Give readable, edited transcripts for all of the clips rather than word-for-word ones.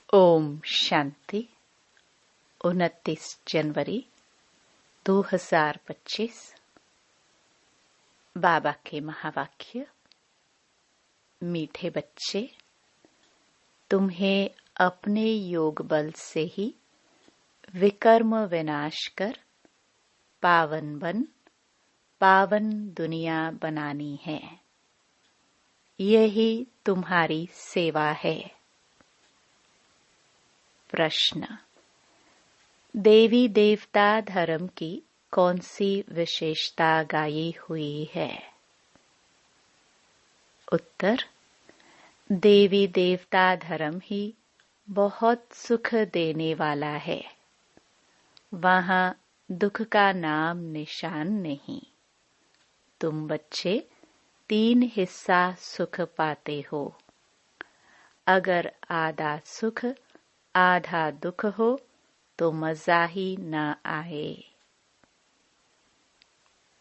ओम शांति। 29 जनवरी 2025। बाबा के महावाक्य। मीठे बच्चे, तुम्हें अपने योग बल से ही विकर्म विनाश कर पावन दुनिया बनानी है। यही तुम्हारी सेवा है। प्रश्न: देवी देवता धर्म की कौन सी विशेषता गाई हुई है? उत्तर: देवी देवता धर्म ही बहुत सुख देने वाला है। वहां दुख का नाम निशान नहीं। तुम बच्चे 3 हिस्सा सुख पाते हो। अगर आधा सुख आधा दुख हो तो मजा ही न आए।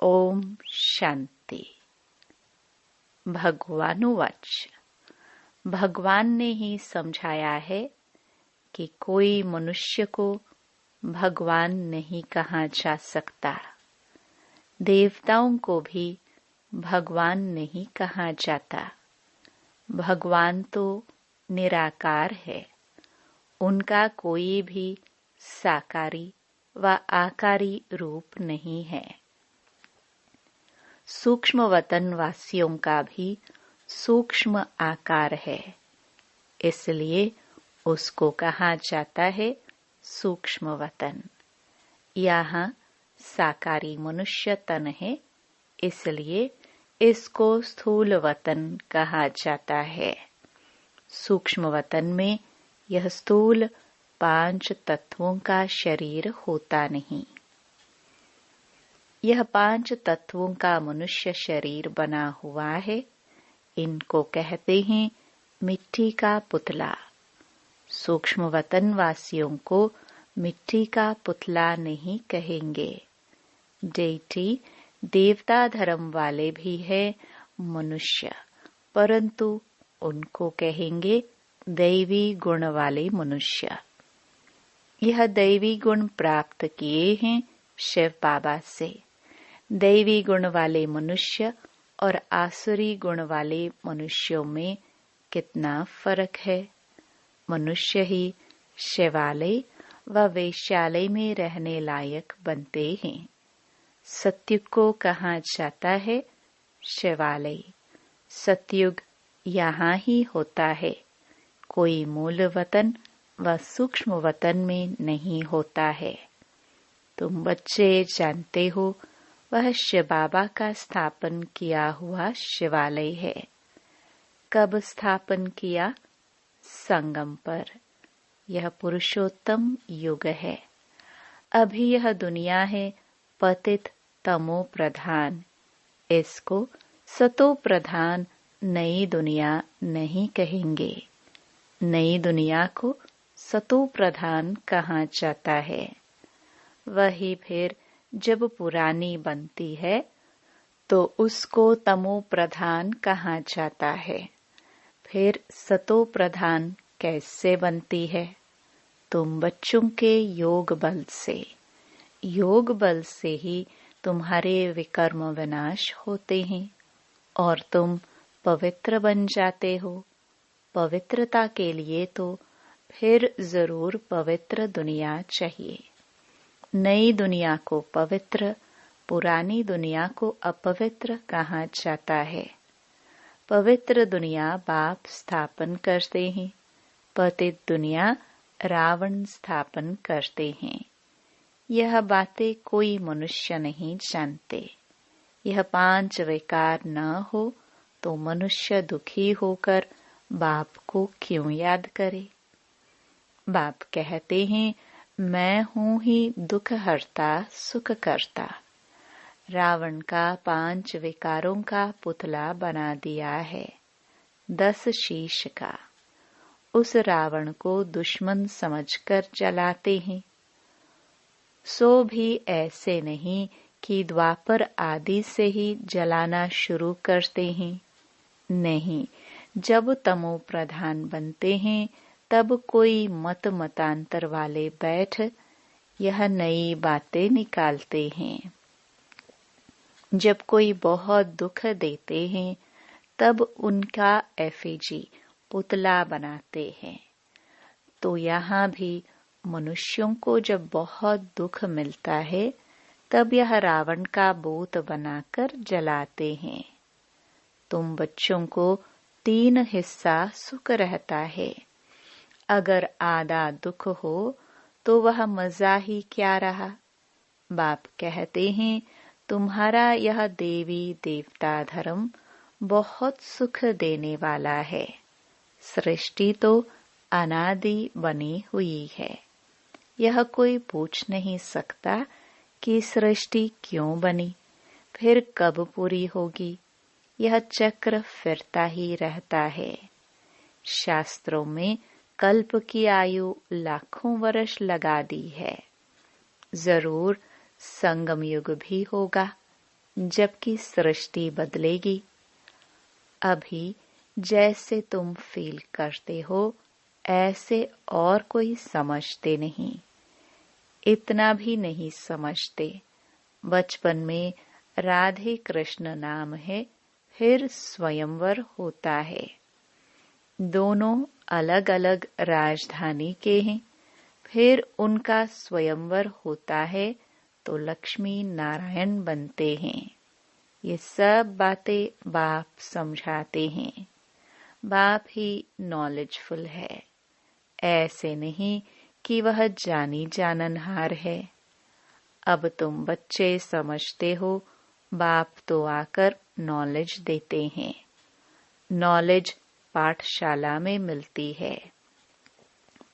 ओम शांति। भगवानुवाच। भगवान ने ही समझाया है कि कोई मनुष्य को भगवान नहीं कहा जा सकता। देवताओं को भी भगवान नहीं कहा जाता। भगवान तो निराकार है। उनका कोई भी साकारी व आकारी रूप नहीं है। सूक्ष्म वतन वासियों का भी सूक्ष्म आकार है, इसलिए उसको कहा जाता है सूक्ष्म वतन। यहाँ साकारी मनुष्य तन है, इसलिए इसको स्थूल वतन कहा जाता है। सूक्ष्म वतन में यह स्थूल 5 तत्वों का शरीर होता नहीं। यह 5 तत्वों का मनुष्य शरीर बना हुआ है। इनको कहते हैं मिट्टी का पुतला। सूक्ष्म वतन वासियों को मिट्टी का पुतला नहीं कहेंगे। डेटी देवता धर्म वाले भी है मनुष्य, परंतु उनको कहेंगे दैवी गुण वाले मनुष्य। यह दैवी गुण प्राप्त किए हैं शिव बाबा से। दैवी गुण वाले मनुष्य और आसुरी गुण वाले मनुष्यों में कितना फर्क है। मनुष्य ही शिवालय व वेश्यालय में रहने लायक बनते हैं। सत्युग को कहा जाता है शिवालय। सतयुग यहाँ ही होता है। कोई मूल वतन व सूक्ष्म वतन में नहीं होता है। तुम बच्चे जानते हो वह शिव बाबा का स्थापन किया हुआ शिवालय है। कब स्थापन किया? संगम पर। यह पुरुषोत्तम युग है। अभी यह दुनिया है पतित तमो प्रधान। इसको सतो प्रधान नई दुनिया नहीं कहेंगे। नई दुनिया को सतो प्रधान कहा जाता है। वही फिर जब पुरानी बनती है तो उसको तमो प्रधान कहा जाता है। फिर सतो प्रधान कैसे बनती है? तुम बच्चों के योग बल से। योग बल से ही तुम्हारे विकर्म विनाश होते हैं और तुम पवित्र बन जाते हो। पवित्रता के लिए तो फिर जरूर पवित्र दुनिया चाहिए। नई दुनिया को पवित्र, पुरानी दुनिया को अपवित्र कहा जाता है। पवित्र दुनिया बाप स्थापन करते हैं। पतित दुनिया रावण स्थापन करते हैं। यह बातें कोई मनुष्य नहीं जानते। यह 5 विकार न हो तो मनुष्य दुखी होकर बाप को क्यों याद करे? बाप कहते हैं मैं हूँ ही दुख हरता सुख करता। रावण का 5 विकारों का पुतला बना दिया है, 10 शीश का। उस रावण को दुश्मन समझकर जलाते हैं। सो भी ऐसे नहीं कि द्वापर आदि से ही जलाना शुरू करते हैं। नहीं, जब तमो प्रधान बनते हैं तब कोई मतांतर वाले बैठ यह नई बातें निकालते हैं। जब कोई बहुत दुख देते हैं तब उनका एफिजी पुतला बनाते हैं। तो यहाँ भी मनुष्यों को जब बहुत दुख मिलता है तब यह रावण का बोत बनाकर जलाते हैं। तुम बच्चों को 3 हिस्सा सुख रहता है। अगर आधा दुख हो तो वह मजा ही क्या रहा। बाप कहते हैं तुम्हारा यह देवी देवता धर्म बहुत सुख देने वाला है। सृष्टि तो अनादि बनी हुई है। यह कोई पूछ नहीं सकता कि सृष्टि क्यों बनी, फिर कब पूरी होगी। यह चक्र फिरता ही रहता है। शास्त्रों में कल्प की आयु लाखों वर्ष लगा दी है। जरूर संगम युग भी होगा जबकि सृष्टि बदलेगी। अभी जैसे तुम फील करते हो ऐसे और कोई समझते नहीं। इतना भी नहीं समझते। बचपन में राधे कृष्ण नाम है, फिर स्वयंवर होता है। दोनों अलग अलग राजधानी के हैं, फिर उनका स्वयंवर होता है तो लक्ष्मी नारायण बनते हैं। ये सब बातें बाप समझाते हैं। बाप ही नॉलेजफुल है, ऐसे नहीं कि वह जानी जाननहार है। अब तुम बच्चे समझते हो, बाप तो आकर नॉलेज देते हैं। नॉलेज पाठशाला में मिलती है।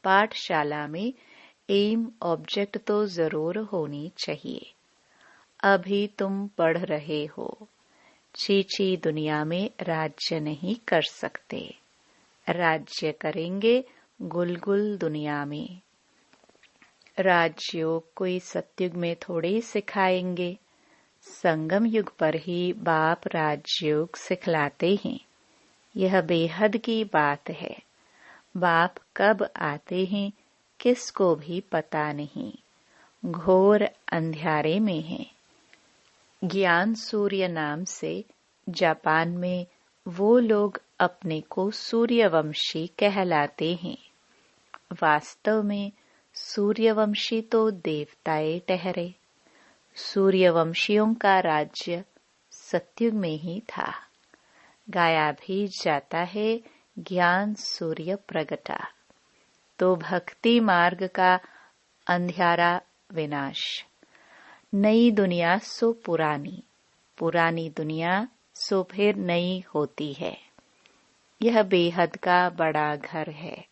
पाठशाला में एम ऑब्जेक्ट तो जरूर होनी चाहिए। अभी तुम पढ़ रहे हो, चीची दुनिया में राज्य नहीं कर सकते। राज्य करेंगे गुलगुल दुनिया में। राजयोग कोई सतयुग में थोड़े सिखाएंगे। संगम युग पर ही बाप राजयोग सिखलाते हैं। यह बेहद की बात है। बाप कब आते हैं किसको भी पता नहीं। घोर अंधियारे में है। ज्ञान सूर्य नाम से जापान में वो लोग अपने को सूर्यवंशी कहलाते हैं। वास्तव में सूर्यवंशी तो देवताएं ठहरे। सूर्यवंशियों का राज्य सतयुग में ही था। गाया भी जाता है ज्ञान सूर्य प्रगटा। तो भक्ति मार्ग का अंधियारा विनाश। नई दुनिया सो पुरानी, पुरानी दुनिया सो फिर नई होती है। यह बेहद का बड़ा घर है।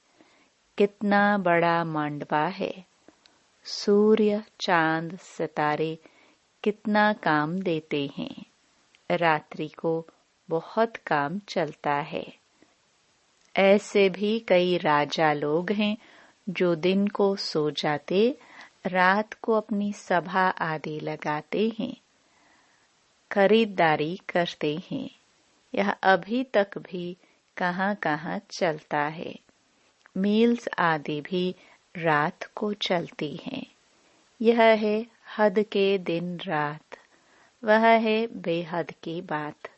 कितना बड़ा मांडवा है। सूर्य चांद सितारे कितना काम देते हैं। रात्रि को बहुत काम चलता है। ऐसे भी कई राजा लोग हैं जो दिन को सो जाते, रात को अपनी सभा आदि लगाते हैं, खरीदारी करते हैं। यह अभी तक भी कहां-कहां चलता है। मील्स आदि भी रात को चलती हैं। यह है हद के दिन रात, वह है बेहद की बात।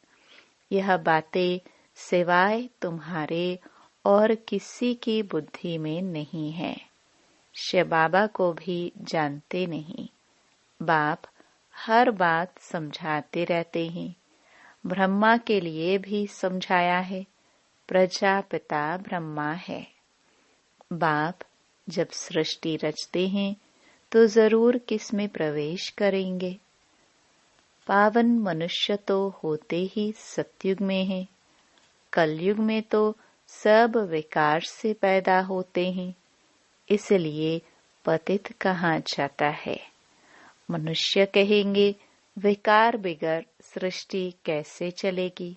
यह बातें सिवाय तुम्हारे और किसी की बुद्धि में नहीं है। शिव बाबा को भी जानते नहीं। बाप हर बात समझाते रहते हैं। ब्रह्मा के लिए भी समझाया है। प्रजापिता ब्रह्मा है। बाप जब सृष्टि रचते हैं तो जरूर किसमें प्रवेश करेंगे। पावन मनुष्य तो होते ही सतयुग में हैं। कलयुग में तो सब विकार से पैदा होते हैं, इसलिए पतित कहाँ जाता है। मनुष्य कहेंगे विकार बिगर सृष्टि कैसे चलेगी।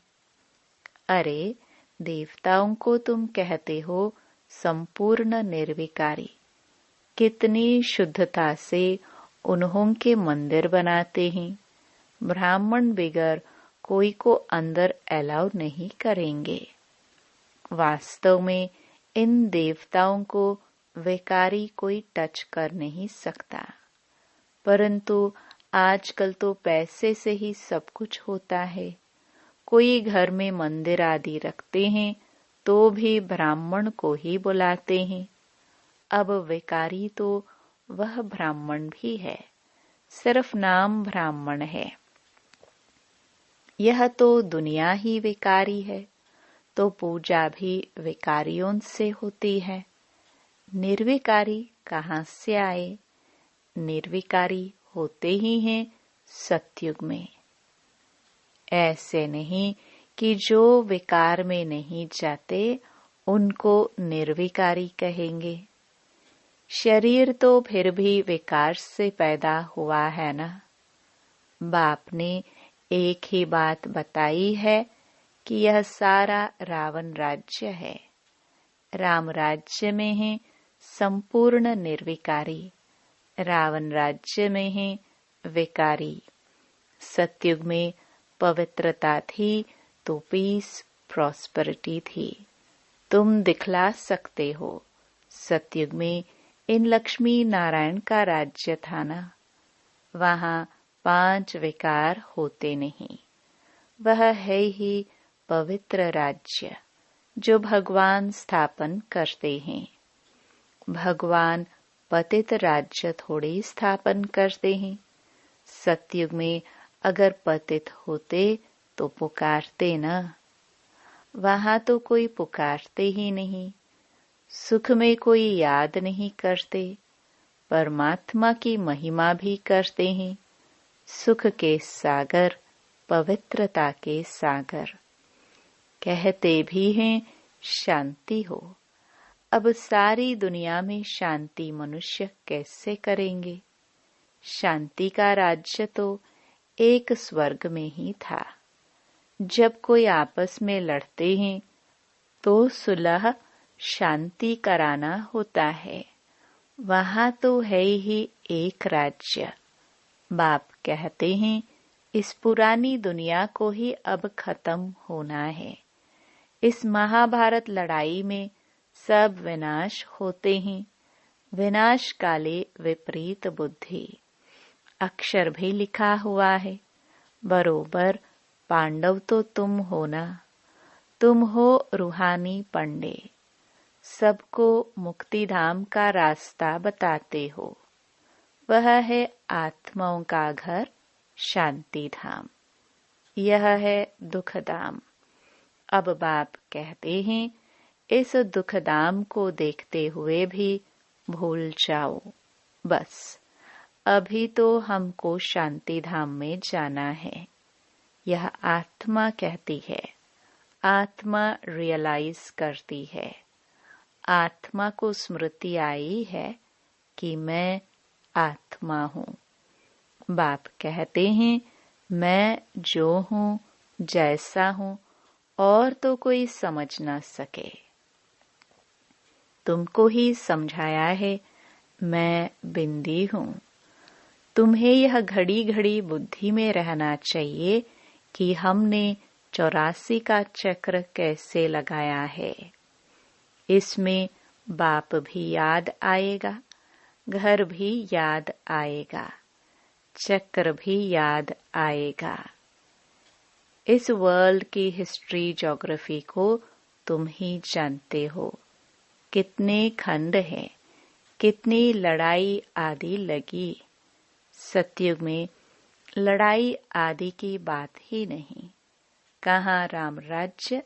अरे देवताओं को तुम कहते हो संपूर्ण निर्विकारी। कितनी शुद्धता से उन्हों के मंदिर बनाते हैं। ब्राह्मण बिगर कोई को अंदर अलाउ नहीं करेंगे। वास्तव में इन देवताओं को विकारी कोई टच कर नहीं सकता, परंतु आजकल तो पैसे से ही सब कुछ होता है। कोई घर में मंदिर आदि रखते हैं तो भी ब्राह्मण को ही बुलाते हैं। अब विकारी तो वह ब्राह्मण भी है, सिर्फ नाम ब्राह्मण है। यह तो दुनिया ही विकारी है, तो पूजा भी विकारियों से होती है। निर्विकारी कहाँ से आए? निर्विकारी होते ही हैं सतयुग में। ऐसे नहीं कि जो विकार में नहीं जाते उनको निर्विकारी कहेंगे। शरीर तो फिर भी विकार से पैदा हुआ है ना। बाप ने एक ही बात बताई है कि यह सारा रावण राज्य है। राम राज्य में है संपूर्ण निर्विकारी, रावण राज्य में है विकारी। सतयुग में पवित्रता थी तो पीस प्रॉस्पेरिटी थी। तुम दिखला सकते हो। सतयुग में इन लक्ष्मी नारायण का राज्य था ना। वहां 5 विकार होते नहीं। वह है ही पवित्र राज्य जो भगवान स्थापन करते हैं। भगवान पतित राज्य थोड़ी स्थापन करते हैं। सतयुग में अगर पतित होते तो पुकारते न। वहां तो कोई पुकारते ही नहीं। सुख में कोई याद नहीं करते। परमात्मा की महिमा भी करते हैं। सुख के सागर, पवित्रता के सागर। कहते भी हैं शांति हो। अब सारी दुनिया में शांति मनुष्य कैसे करेंगे? शांति का राज्य तो एक स्वर्ग में ही था। जब कोई आपस में लड़ते हैं तो सुलह शांति कराना होता है। वहां तो है ही एक राज्य। बाप कहते हैं इस पुरानी दुनिया को ही अब खत्म होना है। इस महाभारत लड़ाई में सब विनाश होते हैं। विनाश काले विपरीत बुद्धि। अक्षर भी लिखा हुआ है। बरोबर पांडव तो तुम हो ना। तुम हो रूहानी पंडे। सबको मुक्ति धाम का रास्ता बताते हो। वह है आत्माओं का घर शांति धाम। यह है दुख धाम। अब बाप कहते हैं इस दुख धाम को देखते हुए भी भूल जाओ। बस अभी तो हमको शांति धाम में जाना है। यह आत्मा कहती है। आत्मा रियलाइज करती है। आत्मा को स्मृति आई है कि मैं आत्मा हूँ। बाप कहते हैं मैं जो हूँ, जैसा हूँ, और तो कोई समझ ना सके। तुमको ही समझाया है मैं बिंदी हूँ। तुम्हें यह घड़ी घड़ी बुद्धि में रहना चाहिए कि हमने 84 का चक्र कैसे लगाया है। इसमें बाप भी याद आएगा, घर भी याद आएगा, चक्र भी याद आएगा। इस वर्ल्ड की हिस्ट्री ज्योग्राफी को तुम ही जानते हो। कितने खंड हैं, कितनी लड़ाई आदि लगी। सतयुग में लड़ाई आदि की बात ही नहीं। कहाँ राम राज्य,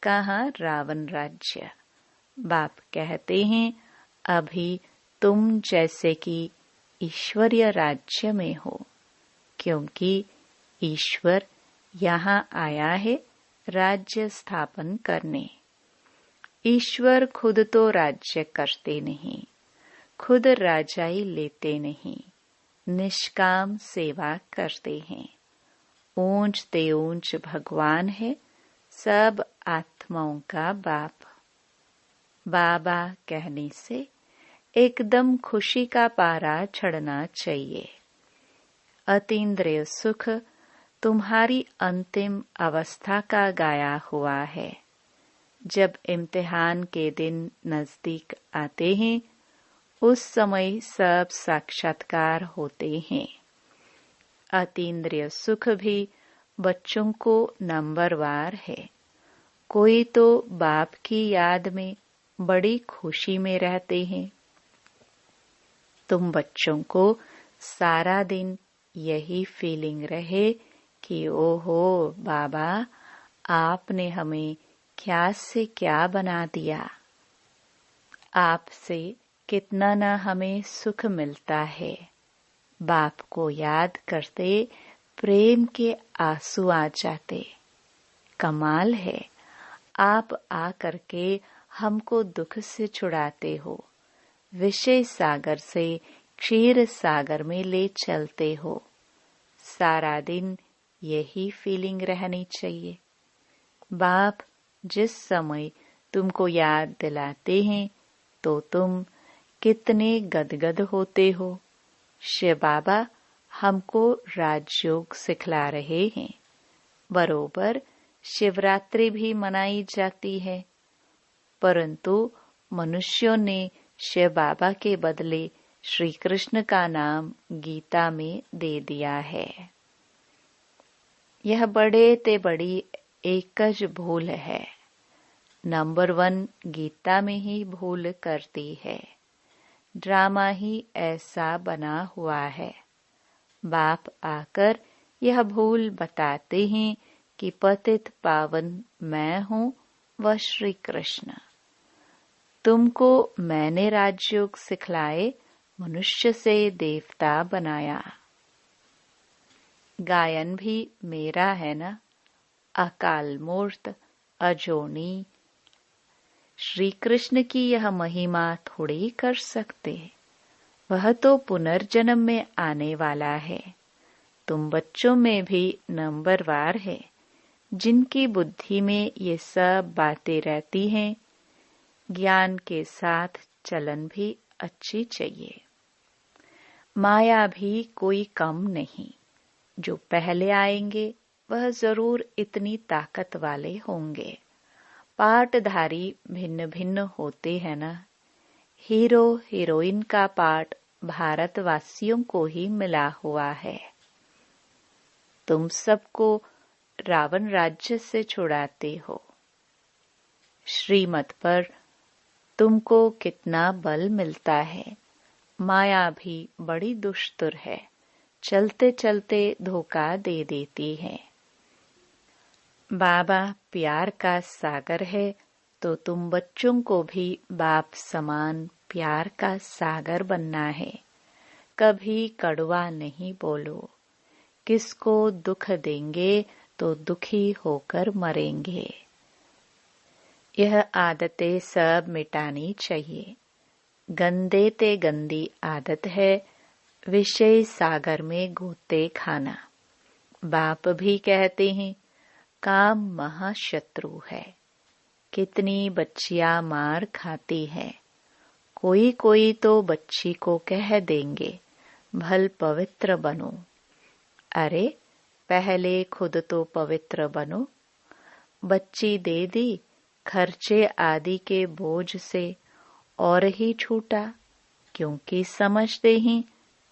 कहाँ रावण राज्य। बाप कहते हैं अभी तुम जैसे कि ईश्वरीय राज्य में हो, क्योंकि ईश्वर यहाँ आया है राज्य स्थापन करने। ईश्वर खुद तो राज्य करते नहीं, खुद राजाई लेते नहीं, निष्काम सेवा करते हैं। ऊंच ते ऊंच भगवान है सब आत्माओं का बाप। बाबा कहने से एकदम खुशी का पारा चढ़ना चाहिए। अतीन्द्रिय सुख तुम्हारी अंतिम अवस्था का गाया हुआ है। जब इम्तिहान के दिन नजदीक आते हैं, उस समय सब साक्षात्कार होते हैं। अतीन्द्रिय सुख भी बच्चों को नंबरवार है। कोई तो बाप की याद में बड़ी खुशी में रहते हैं। तुम बच्चों को सारा दिन यही फीलिंग रहे कि ओहो बाबा, आपने हमें क्या से क्या बना दिया। आपसे कितना न हमें सुख मिलता है। बाप को याद करते प्रेम के आंसू आ जाते। कमाल है, आप आकर के हमको दुख से छुड़ाते हो, विषय सागर से क्षीर सागर में ले चलते हो। सारा दिन यही फीलिंग रहनी चाहिए। बाप जिस समय तुमको याद दिलाते हैं तो तुम कितने गदगद होते हो। शिव बाबा हमको राजयोग सिखला रहे हैं। बरोबर शिवरात्रि भी मनाई जाती है, परंतु मनुष्यों ने शिव बाबा के बदले श्री कृष्ण का नाम गीता में दे दिया है। यह बड़े ते बड़ी एकज भूल है। नंबर 1 गीता में ही भूल करती है। ड्रामा ही ऐसा बना हुआ है। बाप आकर यह भूल बताते हैं कि पतित पावन मैं हूँ व श्री कृष्ण। तुमको मैंने राजयोग सिखलाए, मनुष्य से देवता बनाया। गायन भी मेरा है ना। अकाल मूर्त अजोनी श्री कृष्ण की यह महिमा थोड़ी कर सकते। वह तो पुनर्जन्म में आने वाला है। तुम बच्चों में भी नंबरवार है, जिनकी बुद्धि में ये सब बातें रहती हैं। ज्ञान के साथ चलन भी अच्छी चाहिए। माया भी कोई कम नहीं। जो पहले आएंगे वह जरूर इतनी ताकत वाले होंगे। पाटधारी भिन्न भिन्न होते हैं ना। हीरो हीरोइन का पाठ भारतवासियों को ही मिला हुआ है। तुम सबको रावण राज्य से छुड़ाते हो। श्रीमत पर तुमको कितना बल मिलता है। माया भी बड़ी दुष्टुर है, चलते चलते धोखा दे देती है। बाबा प्यार का सागर है, तो तुम बच्चों को भी बाप समान प्यार का सागर बनना है। कभी कड़वा नहीं बोलो। किसको दुख देंगे तो दुखी होकर मरेंगे। यह आदतें सब मिटानी चाहिए। गंदे ते गंदी आदत है विषय सागर में गोते खाना। बाप भी कहते हैं काम महाशत्रु है। कितनी बच्चियां मार खाती है। कोई कोई तो बच्ची को कह देंगे भल पवित्र बनो। अरे पहले खुद तो पवित्र बनो। बच्ची दे दी खर्चे आदि के बोझ से और ही छूटा, क्योंकि समझते ही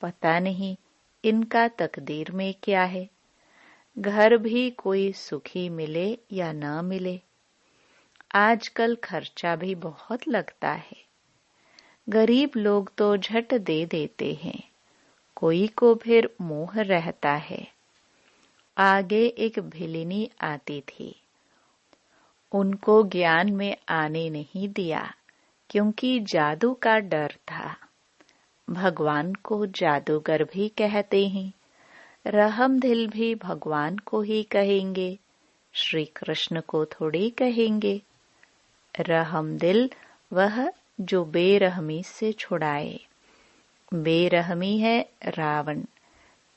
पता नहीं इनका तकदीर में क्या है। घर भी कोई सुखी मिले या ना मिले। आजकल खर्चा भी बहुत लगता है। गरीब लोग तो झट दे देते हैं, कोई को फिर मोह रहता है। आगे एक भिलिनी आती थी, उनको ज्ञान में आने नहीं दिया क्योंकि जादू का डर था। भगवान को जादूगर भी कहते हैं। रहमदिल भी भगवान को ही कहेंगे, श्री कृष्ण को थोड़ी कहेंगे। रहमदिल वह जो बेरहमी से छुड़ाए। बेरहमी है रावण।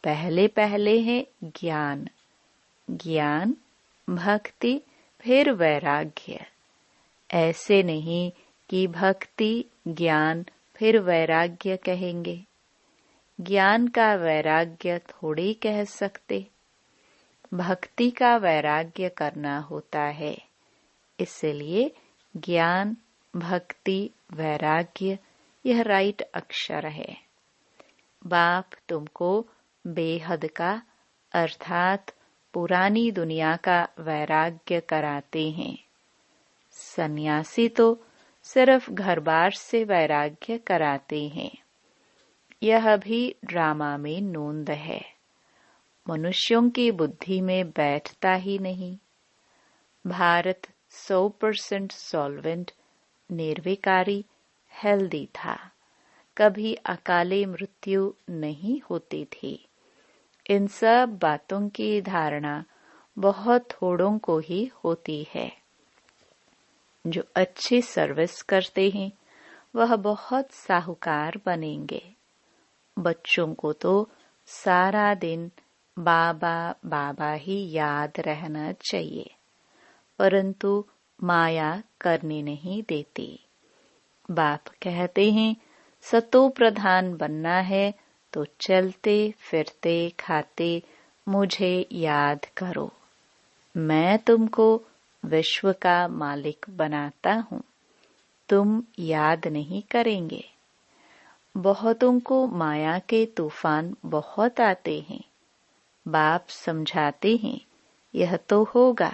पहले पहले है ज्ञान, ज्ञान भक्ति फिर वैराग्य। ऐसे नहीं कि भक्ति ज्ञान फिर वैराग्य कहेंगे। ज्ञान का वैराग्य थोड़ी कह सकते। भक्ति का वैराग्य करना होता है। इसलिए ज्ञान, भक्ति, वैराग्य यह राइट अक्षर है। बाप तुमको बेहद का अर्थात पुरानी दुनिया का वैराग्य कराते हैं। सन्यासी तो सिर्फ घर बार से वैराग्य कराते हैं। यह भी ड्रामा में नोंद है। मनुष्यों की बुद्धि में बैठता ही नहीं। भारत 100% सॉल्वेंट, निर्विकारी, हेल्दी था। कभी अकाले मृत्यु नहीं होती थी। इन सब बातों की धारणा बहुत थोड़ों को ही होती है। जो अच्छी सर्विस करते हैं वह बहुत साहूकार बनेंगे। बच्चों को तो सारा दिन बाबा बाबा ही याद रहना चाहिए, परंतु माया करने नहीं देती। बाप कहते हैं सतो प्रधान बनना है तो चलते फिरते खाते मुझे याद करो। मैं तुमको विश्व का मालिक बनाता हूँ। तुम याद नहीं करेंगे। बहुतों को माया के तूफान बहुत आते हैं। बाप समझाते हैं यह तो होगा,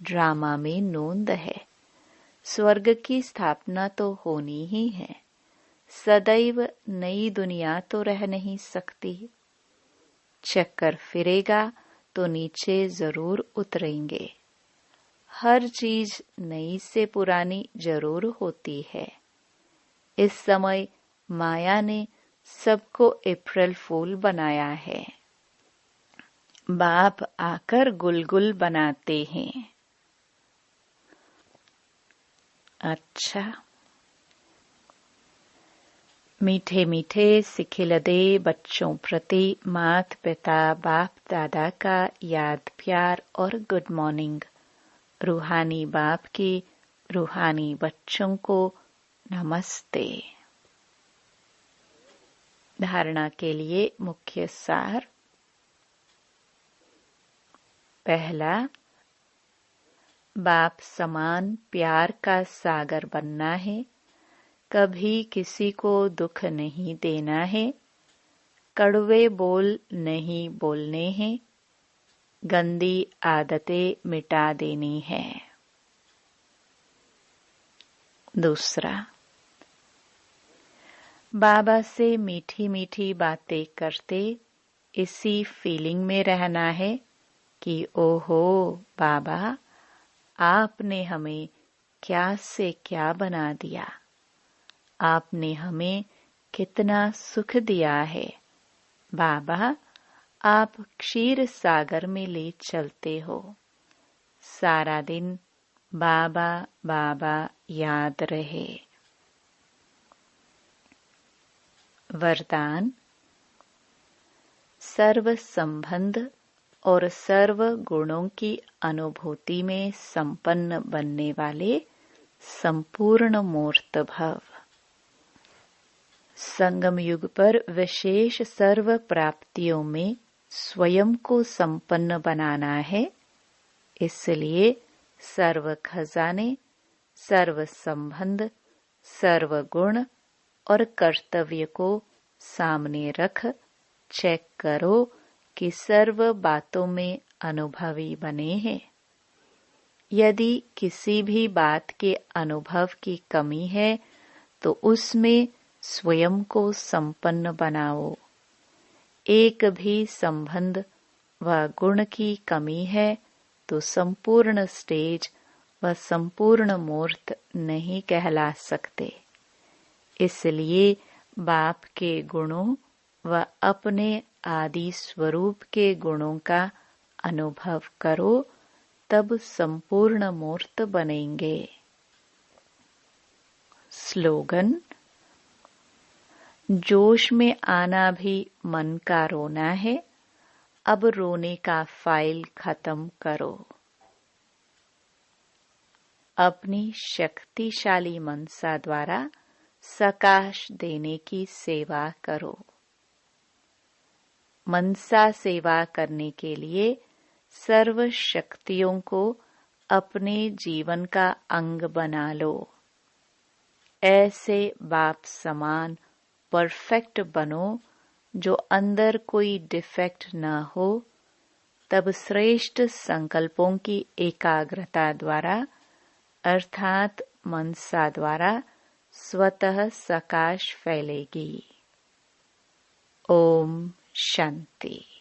ड्रामा में नोंद है। स्वर्ग की स्थापना तो होनी ही है। सदैव नई दुनिया तो रह नहीं सकती। चक्कर फिरेगा तो नीचे जरूर उतरेंगे। हर चीज नई से पुरानी जरूर होती है। इस समय माया ने सबको अप्रैल फूल बनाया है। बाप आकर गुलगुल बनाते हैं। अच्छा, मीठे मीठे सिखिलदे बच्चों प्रति माता पिता बाप दादा का याद प्यार और गुड मॉर्निंग। रूहानी बाप की रूहानी बच्चों को नमस्ते। धारणा के लिए मुख्य सार। पहला, बाप समान प्यार का सागर बनना है। कभी किसी को दुख नहीं देना है। कड़वे बोल नहीं बोलने हैं। गंदी आदतें मिटा देनी है। दूसरा, बाबा से मीठी मीठी बातें करते इसी फीलिंग में रहना है कि ओहो बाबा, आपने हमें क्या से क्या बना दिया। आपने हमें कितना सुख दिया है। बाबा, आप क्षीर सागर में ले चलते हो। सारा दिन बाबा बाबा याद रहे। वरदान, सर्व संबंध और सर्व गुणों की अनुभूति में संपन्न बनने वाले संपूर्ण मूर्त भव। संगम युग पर विशेष सर्व प्राप्तियों में स्वयं को संपन्न बनाना है। इसलिए सर्व खजाने, सर्व संबंध, सर्व गुण और कर्तव्य को सामने रख चेक करो कि सर्व बातों में अनुभवी बने हैं। यदि किसी भी बात के अनुभव की कमी है तो उसमें स्वयं को संपन्न बनाओ। एक भी संबंध व गुण की कमी है तो संपूर्ण स्टेज व संपूर्ण मूर्त नहीं कहला सकते। इसलिए बाप के गुणों व अपने आदि स्वरूप के गुणों का अनुभव करो, तब संपूर्ण मूर्त बनेंगे। स्लोगन, जोश में आना भी मन का रोना है। अब रोने का फाइल खत्म करो। अपनी शक्तिशाली मनसा द्वारा सकाश देने की सेवा करो। मनसा सेवा करने के लिए सर्व शक्तियों को अपने जीवन का अंग बना लो। ऐसे बाप समान परफेक्ट बनो जो अंदर कोई डिफेक्ट न हो। तब श्रेष्ठ संकल्पों की एकाग्रता द्वारा अर्थात मनसा द्वारा स्वतः सकाश फैलेगी। ओम शांति।